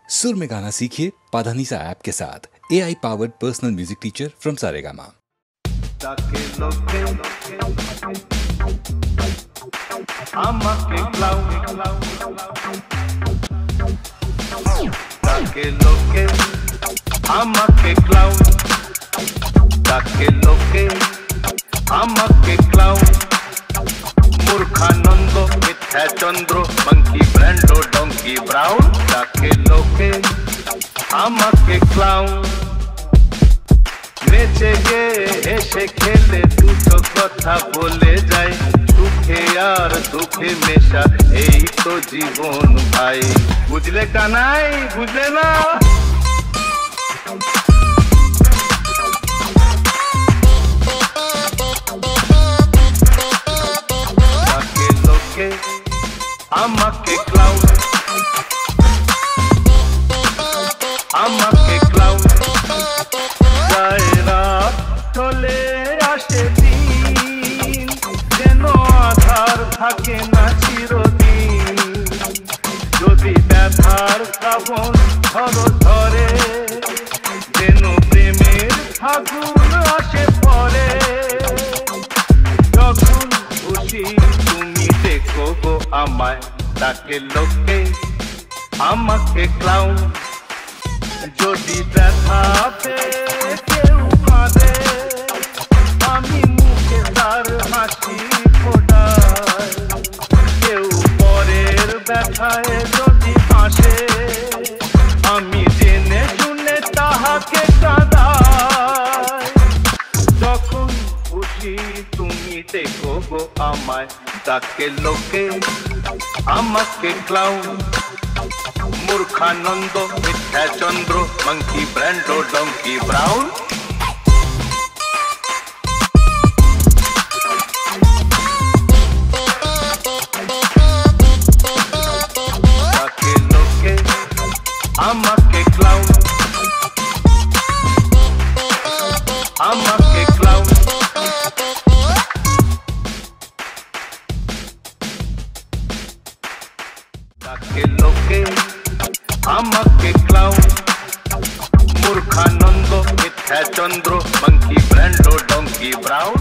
सुर में गाना सीखिए पाधानीसा ऐप के साथ AI powered personal music teacher from Saregama. Murkhanand Mithya Chandra monkey Brando donkey brown ताके लोके আমাকে ক্লাউন নেচে গে এসে খেলে দুটো কথা বলে যায় সুখে আর দুঃখে মেশা এই তো জীবন ভাই বুঝলে কানাই বুঝলে না তাকে লোকে আমাকে ক্লাউন আমাকে ক্লাউন যায়রা চলে আসে দিন যেন আধার থাকে না চিরদিন যদি ব্যথার শ্রাবণ ধরে যেন প্রেমের ফাগুন আসে পরে যখন খুশি তুমি দেখো গো আমায় তাকে লোকে আমাকে ক্লাউন যদি ব্যথা পেয়ে কেউ কাঁদে আমি মুখে তার হাসি ফোটাই কেউ পরের ব্যথায় যদি হাসে আমি জেনে শুনে তাহাকে কাঁদাই যখন খুশি তুমি দেখো গো আমায় তাকে লোকে আমাকে clown मूर्खानंद Mithya Chandra monkey Brando donkey brown ताके लोके আমাকে ক্লাউন আমাকে ক্লাউন তাকে লোকে আমাকে clown मूर्खानंद Mithya Chandra monkey Brando donkey brown.